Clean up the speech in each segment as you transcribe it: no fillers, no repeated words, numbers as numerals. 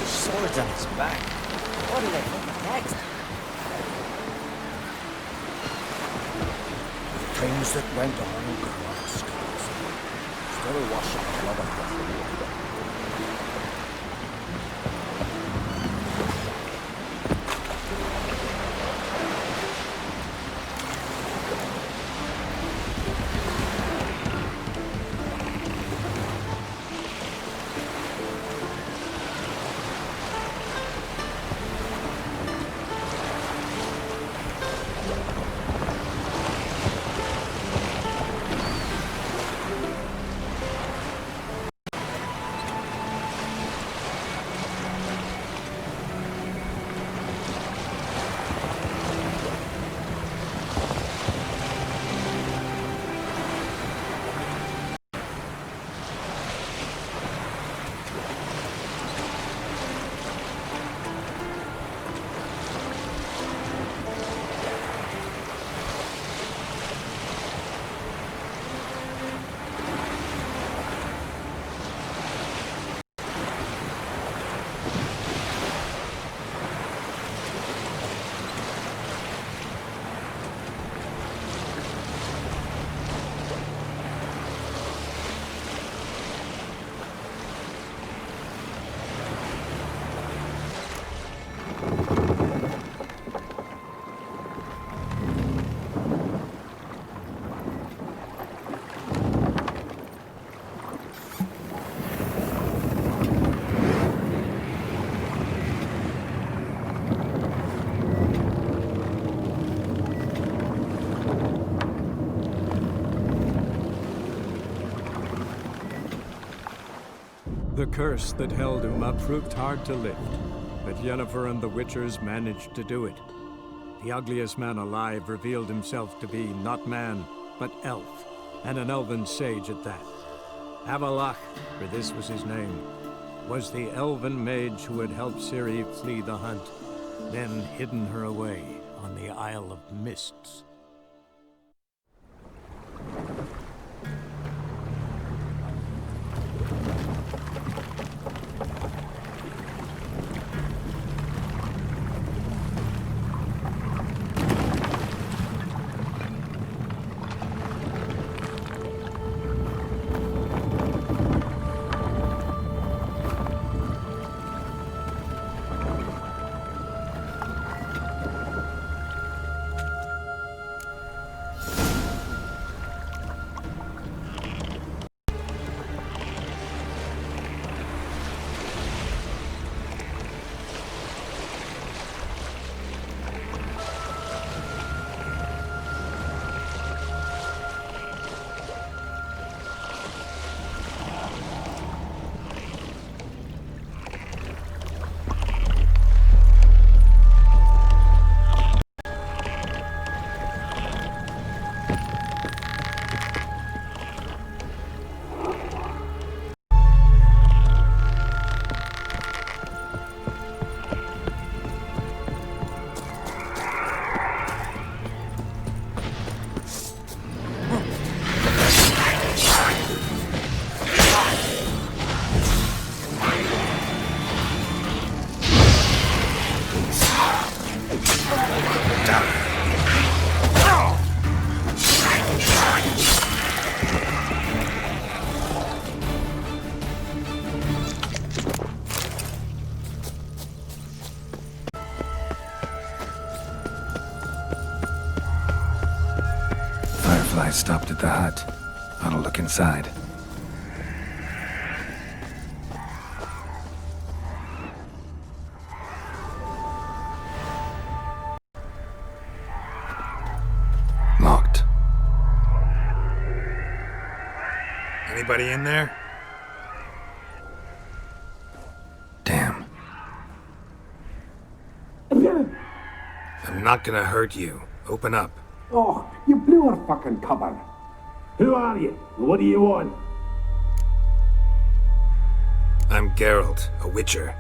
Swords on his back. What do they think next? Things that went on across Wisconsin still washing blood up the road. The curse that held Uma proved hard to lift, but Yennefer and the Witchers managed to do it. The ugliest man alive revealed himself to be not man, but elf, and an elven sage at that. Avalach, for this was his name, was the elven mage who had helped Ciri flee the hunt, then hidden her away on the Isle of Mists. I stopped at the hut. I'll look inside. Locked. Anybody in there? Damn. I'm not gonna hurt you. Open up. Oh, you blew our fucking cover. Who are you? What do you want? I'm Geralt, a witcher.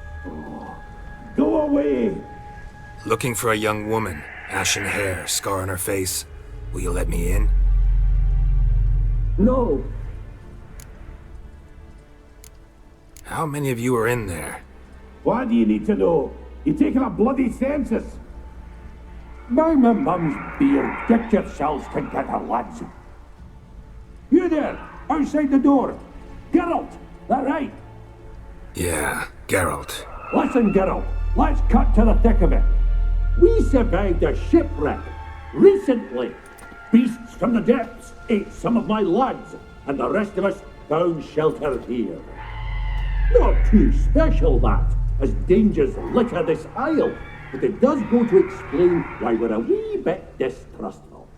Go away! Looking for a young woman. Ashen hair, scar on her face. Will you let me in? No! How many of you are in there? What do you need to know? You're taking a bloody census. By my mum's beard, get yourselves together, lads. You there, outside the door. Geralt, that right? Yeah, Geralt. Listen, Geralt, let's cut to the thick of it. We survived a shipwreck recently. Beasts from the depths ate some of my lads, and the rest of us found shelter here. Not too special, that, as dangers litter this isle, but it does go to explain why we're a wee bit distrustful.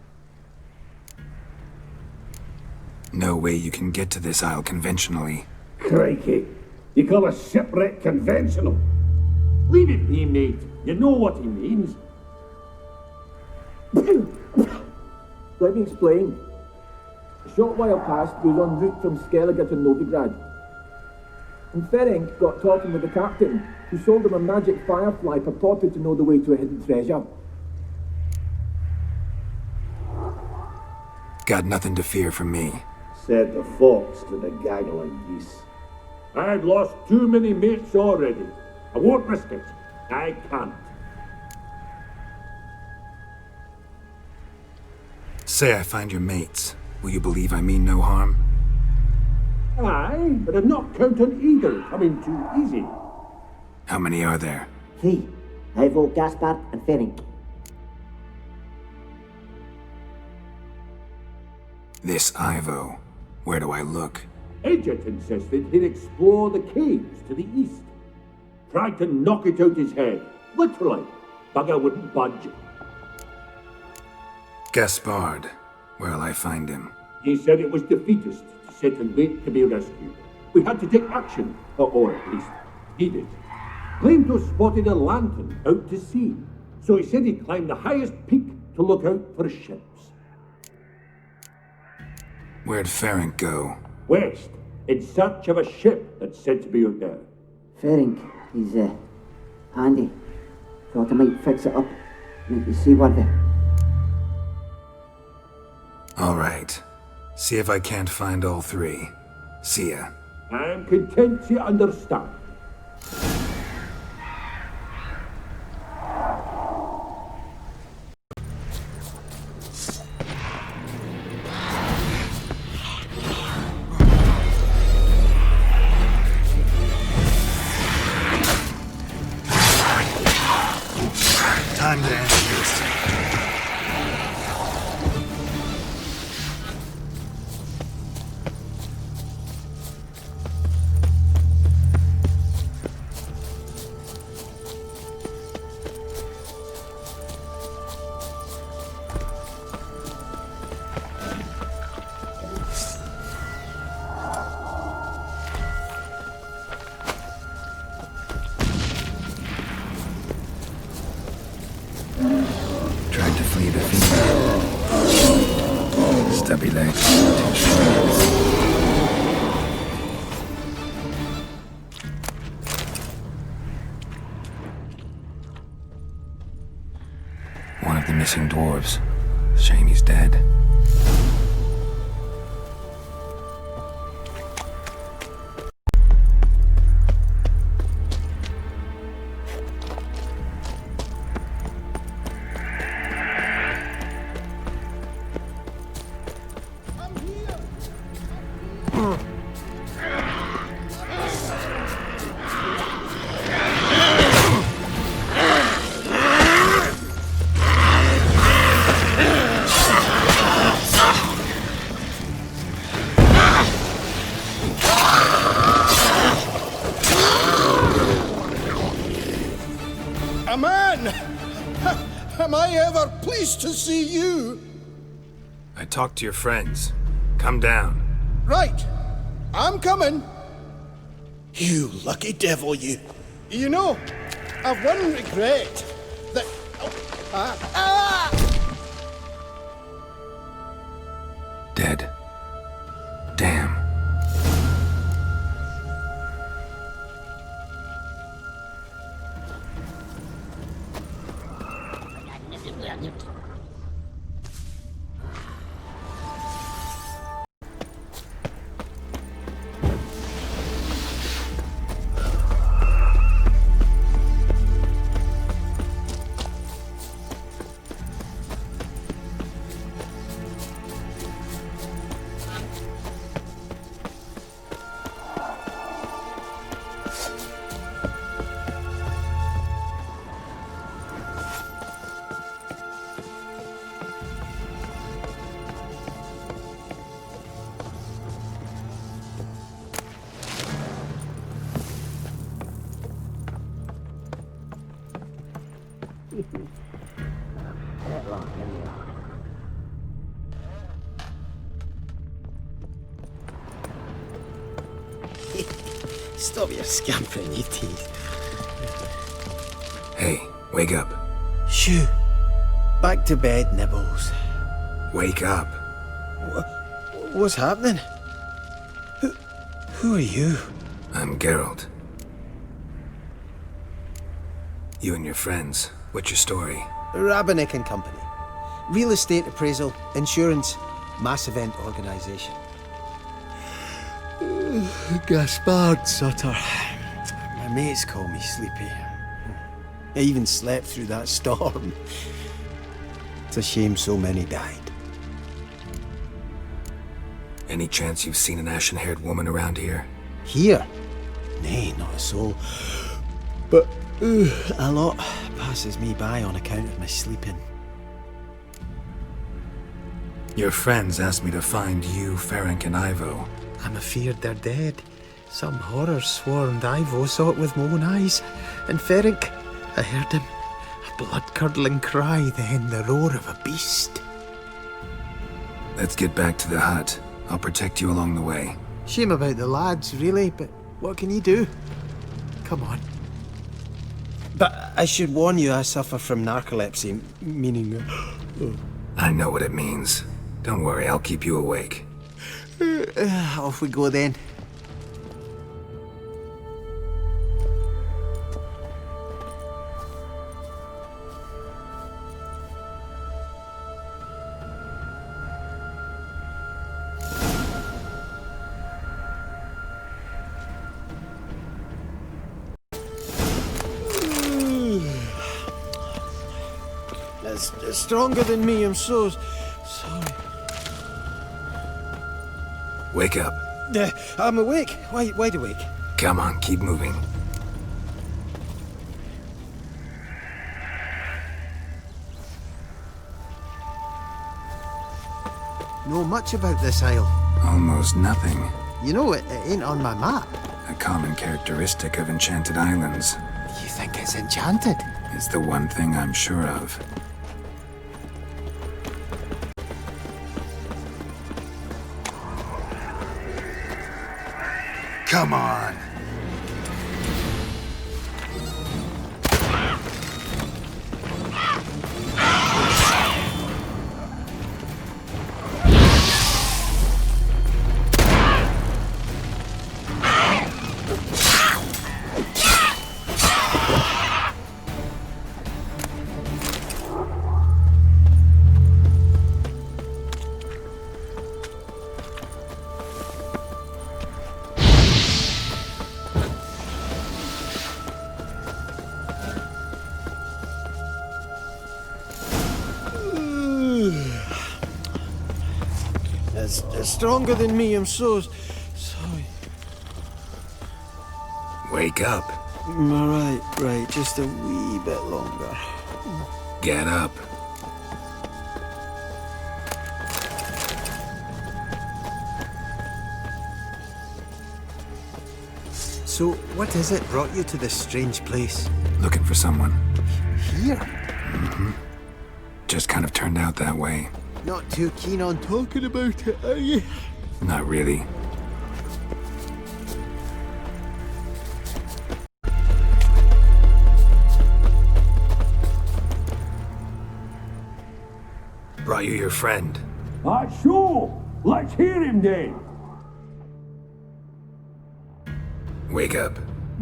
No way you can get to this isle conventionally. Crikey, you call a shipwreck conventional? Leave it be, mate. You know what he means. Let me explain. A short while past goes en route from Skellige to Novigrad. And Ferenc got talking with the captain, who sold him a magic firefly purported to know the way to a hidden treasure. Got nothing to fear from me. Said the fox to the gaggling geese. I've lost too many mates already. I won't risk it. I can't. Say I find your mates. Will you believe I mean no harm? Aye, but I'm not counting either coming too easy. How many are there? 3. Ivo, Gaspard, and Ferenc. This Ivo. Where do I look? Edget insisted he'd explore the caves to the east. Tried to knock it out his head. Literally. Bugger wouldn't budge. Gaspard. Where'll I find him? He said it was defeatist to sit and wait to be rescued. We had to take action, or at least he did. Claimed to have spotted a lantern out to sea, so he said he'd climb the highest peak to look out for ships. Where'd Ferenc go? West, in search of a ship that's said to be out there. Ferenc, he's handy. Thought I might fix it up, make you seaworthy. All right. See if I can't find all 3. See ya. I'm content to understand. Time to end this. Tried to flee the fiend. Stubby legs. One of the missing dwarves. Shame he's dead. A man! Am I ever pleased to see you? I talked to your friends. Come down. Right. I'm coming. You lucky devil, you. You know, I've one regret. That... Dead. Damn. Stop your scampering, you tease. Hey, wake up. Shoo! Back to bed, Nibbles. Wake up. What's happening? Who are you? I'm Geralt. You and your friends. What's your story? Rabbinick and Company. Real estate appraisal, insurance, mass event organisation. Gaspard Sutter. My mates call me Sleepy. I even slept through that storm. It's a shame so many died. Any chance you've seen an ashen-haired woman around here? Here? Nay, not a soul. But a lot passes me by on account of my sleeping. Your friends asked me to find you, Ferenc, and Ivo. I'm afeard they're dead. Some horror swarmed Ivo, saw it with my own eyes. And Ferenc, I heard him. A blood-curdling cry, then the roar of a beast. Let's get back to the hut. I'll protect you along the way. Shame about the lads, really, but what can you do? Come on. But I should warn you, I suffer from narcolepsy, meaning... I know what it means. Don't worry, I'll keep you awake. Off we go then. It's stronger than me, I'm so sorry. Wake up. I'm awake. Wide awake. Come on, keep moving. Know much about this isle. Almost nothing. You know, it ain't on my map. A common characteristic of enchanted islands. You think it's enchanted? It's the one thing I'm sure of. Come on! It's stronger than me, I'm so sorry. Wake up. Right, just a wee bit longer. Get up. So, what is it brought you to this strange place? Looking for someone. Here? Mm-hmm. Just kind of turned out that way. Not too keen on talking about it, are you? Not really. Brought you your friend. Sure. Let's hear him then. Wake up.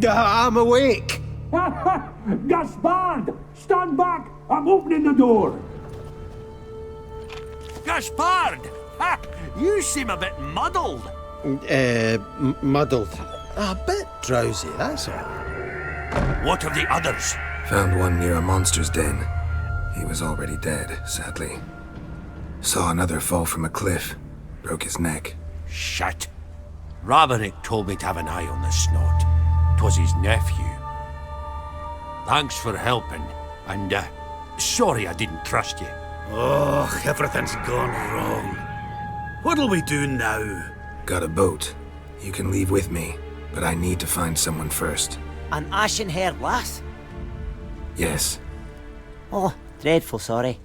I'm awake. Gaspard! Stand back! I'm opening the door. Gaspard! Ha! You seem a bit muddled. Muddled. A bit drowsy, that's all. What of the others? Found one near a monster's den. He was already dead, sadly. Saw another fall from a cliff. Broke his neck. Shit. Rabbinick told me to have an eye on the snot. 'Twas his nephew. Thanks for helping, and sorry I didn't trust you. Oh, everything's gone wrong. What'll we do now? Got a boat. You can leave with me, but I need to find someone first. An ashen-haired lass? Yes. Oh, dreadful sorry.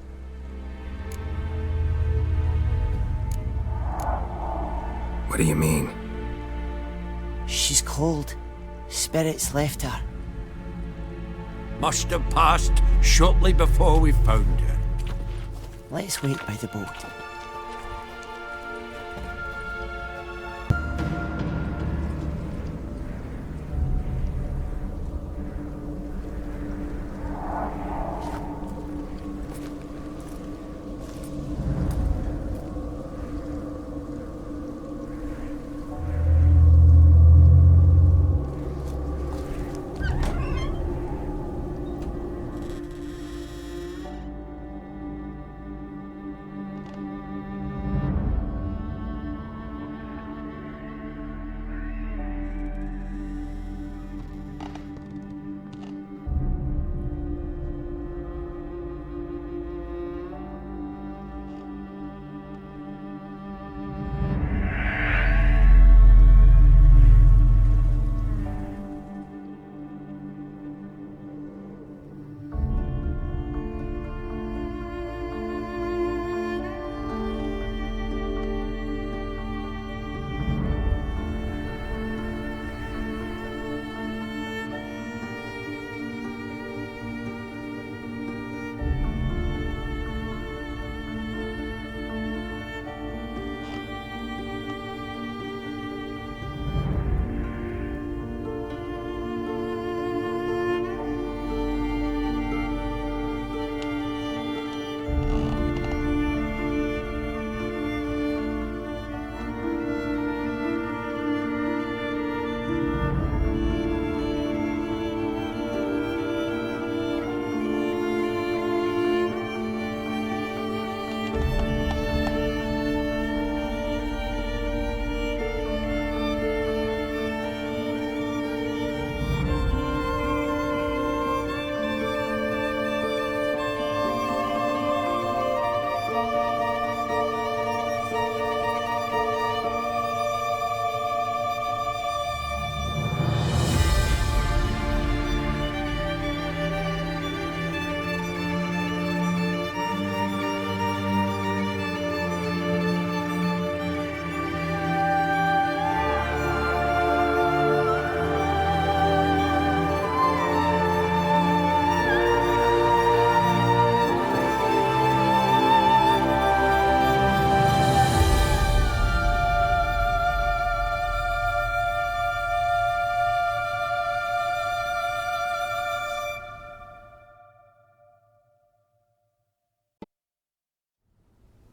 What do you mean? She's cold. Spirits left her. Must have passed shortly before we found her. Let's wait by the boat.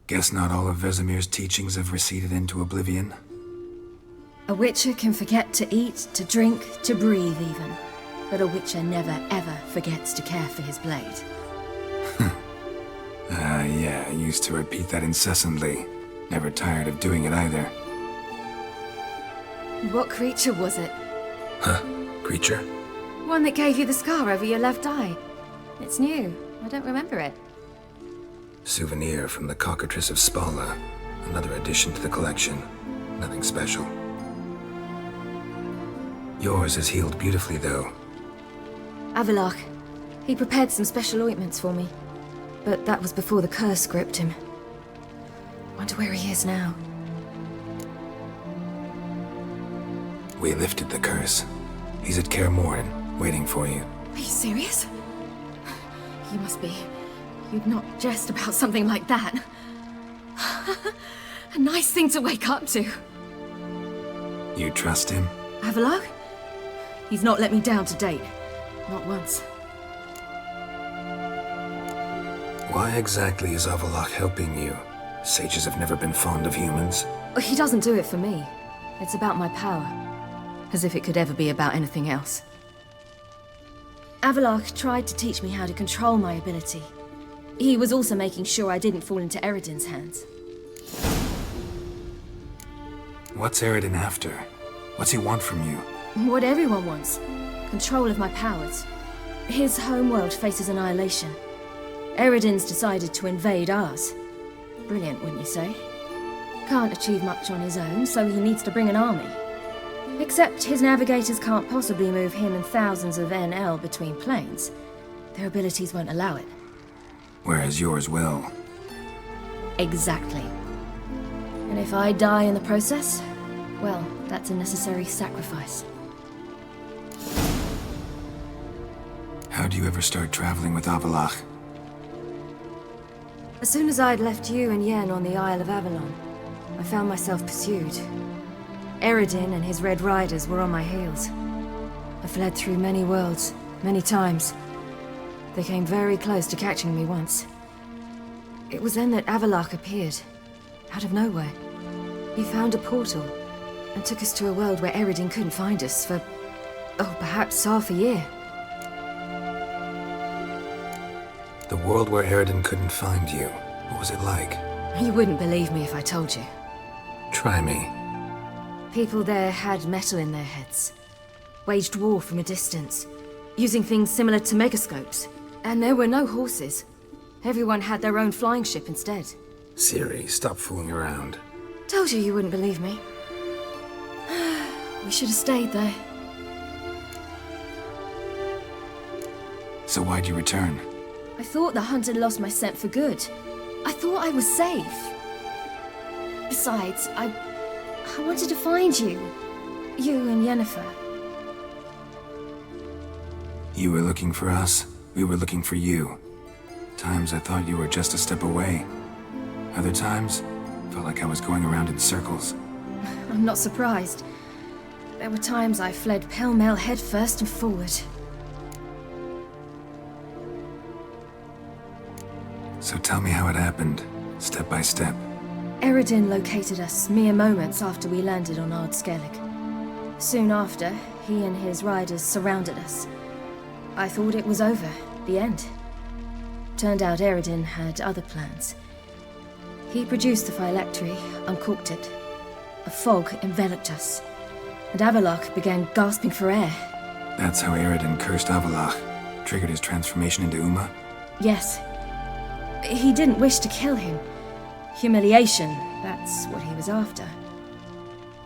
Guess not all of Vesemir's teachings have receded into oblivion. A witcher can forget to eat, to drink, to breathe even. But a witcher never ever forgets to care for his blade. Yeah, I used to repeat that incessantly. Never tired of doing it either. What creature was it? Huh? Creature? One that gave you the scar over your left eye. It's new. I don't remember it. Souvenir from the Cockatrice of Spala. Another addition to the collection. Nothing special. Yours has healed beautifully, though. Avalok. He prepared some special ointments for me. But that was before the curse gripped him. Wonder where he is now. We lifted the curse. He's at Kaer Morhen, waiting for you. Are you serious? You must be. You'd not jest about something like that. A nice thing to wake up to. You trust him? Avalok? He's not let me down to date. Not once. Why exactly is Avalok helping you? Sages have never been fond of humans. He doesn't do it for me. It's about my power. As if it could ever be about anything else. Avalok tried to teach me how to control my ability. He was also making sure I didn't fall into Eredin's hands. What's Eredin after? What's he want from you? What everyone wants. Control of my powers. His homeworld faces annihilation. Eredin's decided to invade ours. Brilliant, wouldn't you say? Can't achieve much on his own, so he needs to bring an army. Except his navigators can't possibly move him and thousands of NL between planes. Their abilities won't allow it. whereas yours will. Exactly. And if I die in the process, well, that's a necessary sacrifice. How'd you ever start traveling with Avalach? As soon as I'd left you and Yen on the Isle of Avalon, I found myself pursued. Eredin and his Red Riders were on my heels. I fled through many worlds, many times. They came very close to catching me once. It was then that Avalach appeared, out of nowhere. He found a portal, and took us to a world where Eredin couldn't find us for, perhaps half a year. The world where Eredin couldn't find you, what was it like? You wouldn't believe me if I told you. Try me. People there had metal in their heads, waged war from a distance, using things similar to megascopes. And there were no horses. Everyone had their own flying ship instead. Ciri, stop fooling around. Told you wouldn't believe me. We should have stayed there. So why'd you return? I thought the hunt had lost my scent for good. I thought I was safe. Besides, I wanted to find you. You and Yennefer. You were looking for us, we were looking for you. Times I thought you were just a step away. Other times, felt like I was going around in circles. I'm not surprised. There were times I fled pell-mell head first and forward. So tell me how it happened, step by step. Eredin located us mere moments after we landed on Ard Skellig. Soon after, he and his riders surrounded us. I thought it was over, the end. Turned out Eredin had other plans. He produced the phylactery, uncorked it. A fog enveloped us, and Avalach began gasping for air. That's how Eredin cursed Avalach, triggered his transformation into Uma? Yes. He didn't wish to kill him. Humiliation, that's what he was after.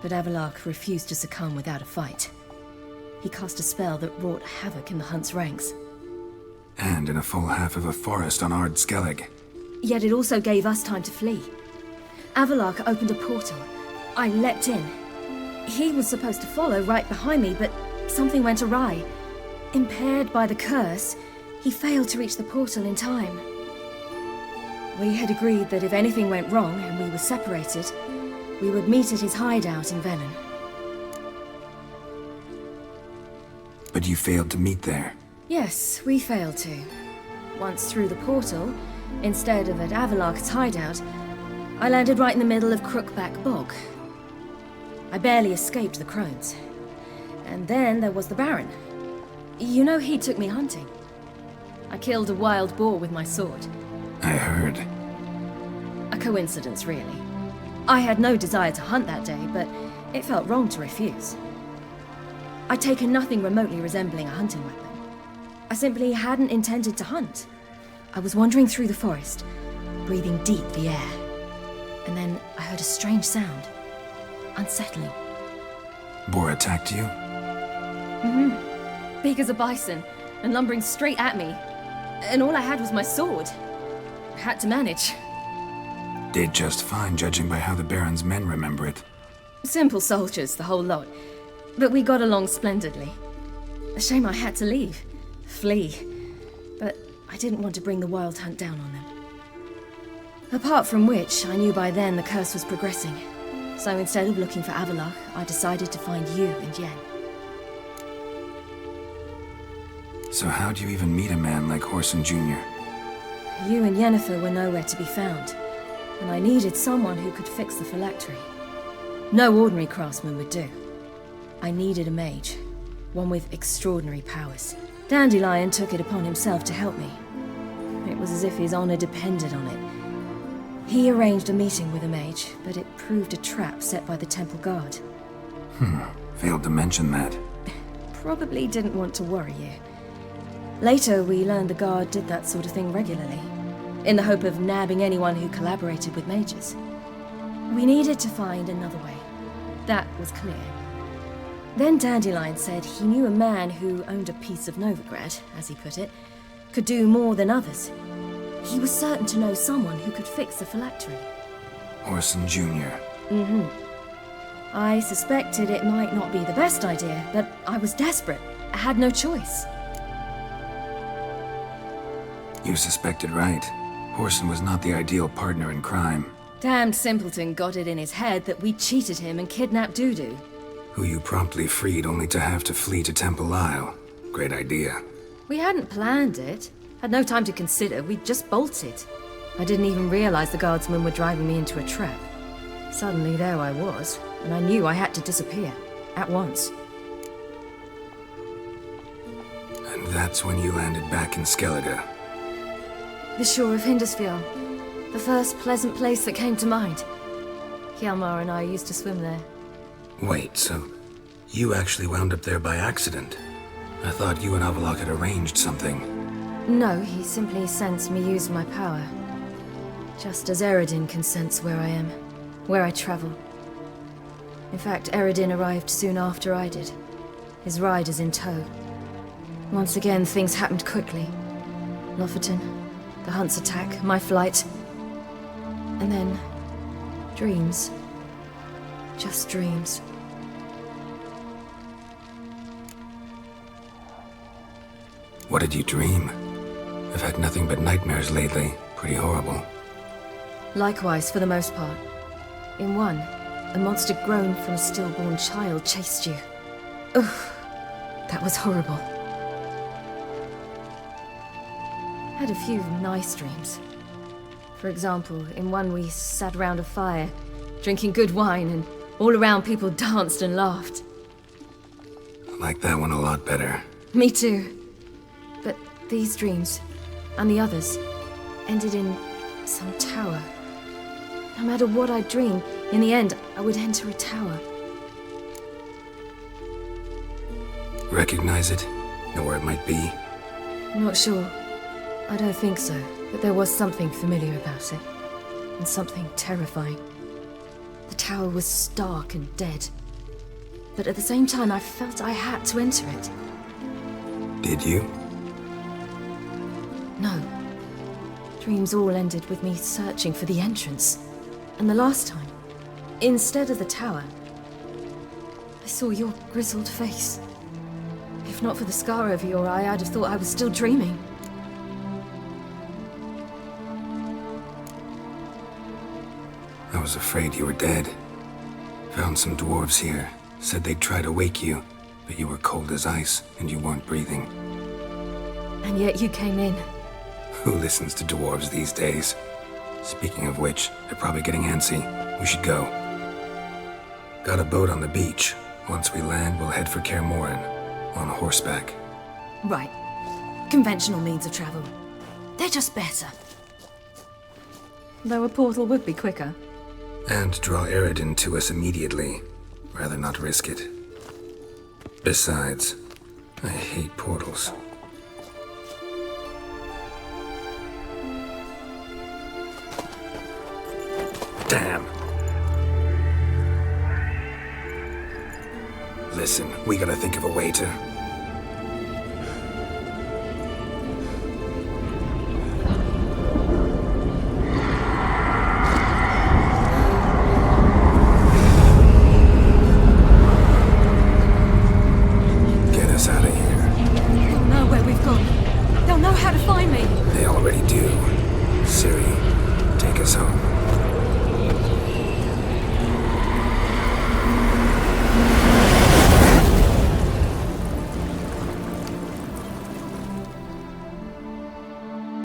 But Avalach refused to succumb without a fight. He cast a spell that wrought havoc in the hunt's ranks. And in a full half of a forest on Ard Skellig. Yet it also gave us time to flee. Avalach opened a portal. I leapt in. He was supposed to follow right behind me, but something went awry. Impaired by the curse, he failed to reach the portal in time. We had agreed that if anything went wrong and we were separated, we would meet at his hideout in Velen. But you failed to meet there. Yes, we failed to. Once through the portal, instead of at Avalach's hideout, I landed right in the middle of Crookback Bog. I barely escaped the crones. And then there was the Baron. You know, he took me hunting. I killed a wild boar with my sword. I heard. A coincidence, really. I had no desire to hunt that day, but it felt wrong to refuse. I'd taken nothing remotely resembling a hunting weapon. I simply hadn't intended to hunt. I was wandering through the forest, breathing deep the air. And then I heard a strange sound. Unsettling. Boar attacked you? Big as a bison, and lumbering straight at me. And all I had was my sword. I had to manage. Did just fine, judging by how the Baron's men remember it. Simple soldiers, the whole lot. But we got along splendidly. A shame I had to leave. Flee. But I didn't want to bring the wild hunt down on them. Apart from which, I knew by then the curse was progressing. So instead of looking for Avalach, I decided to find you and Yen. So how'd you even meet a man like Horson Jr.? You and Yennefer were nowhere to be found, and I needed someone who could fix the phylactery. No ordinary craftsman would do. I needed a mage, one with extraordinary powers. Dandelion took it upon himself to help me. It was as if his honor depended on it. He arranged a meeting with a mage, but it proved a trap set by the temple guard. Failed to mention that. Probably didn't want to worry you. Later, we learned the guard did that sort of thing regularly, in the hope of nabbing anyone who collaborated with mages. We needed to find another way. That was clear. Then Dandelion said he knew a man who owned a piece of Novigrad, as he put it, could do more than others. He was certain to know someone who could fix the phylactery. Orson Jr. Mm-hmm. I suspected it might not be the best idea, but I was desperate. I had no choice. You suspected right. Orson was not the ideal partner in crime. Damned simpleton got it in his head that we cheated him and kidnapped Dudu. Who you promptly freed only to have to flee to Temple Isle. Great idea. We hadn't planned it. Had no time to consider, we just bolted. I didn't even realize the guardsmen were driving me into a trap. Suddenly there I was, and I knew I had to disappear. At once. And that's when you landed back in Skellige. The shore of Hindisfjord. The first pleasant place that came to mind. Hjalmar and I used to swim there. Wait, so you actually wound up there by accident? I thought you and Avalok had arranged something. No, he simply sensed me use my power. Just as Eredin can sense where I am, where I travel. In fact, Eredin arrived soon after I did. His riders in tow. Once again, things happened quickly. Lofoten, the Hunt's attack, my flight. And then, dreams. Just dreams. What did you dream? I've had nothing but nightmares lately. Pretty horrible. Likewise, for the most part. In one, a monster grown from a stillborn child chased you. Ugh, that was horrible. Had a few nice dreams. For example, in one we sat around a fire, drinking good wine, and all around people danced and laughed. I like that one a lot better. Me too. But these dreams, and the others, ended in some tower. No matter what I dreamed, in the end, I would enter a tower. Recognize it? Know where it might be? Not sure. I don't think so, but there was something familiar about it. And something terrifying. The tower was stark and dead. But at the same time, I felt I had to enter it. Did you? No. Dreams all ended with me searching for the entrance. And the last time, instead of the tower, I saw your grizzled face. If not for the scar over your eye, I'd have thought I was still dreaming. I was afraid you were dead. Found some dwarves here. Said they'd try to wake you, but you were cold as ice and you weren't breathing. And yet you came in. Who listens to dwarves these days? Speaking of which, they're probably getting antsy. We should go. Got a boat on the beach. Once we land, we'll head for Kaer Morhen. On horseback. Right. Conventional means of travel. They're just better. Though a portal would be quicker. And draw Eredin to us immediately. Rather not risk it. Besides, I hate portals. Damn. Listen, we gotta think of a way to... Get us out of here. They'll know where we've gone. They'll know how to find me. They already do. Ciri, take us home.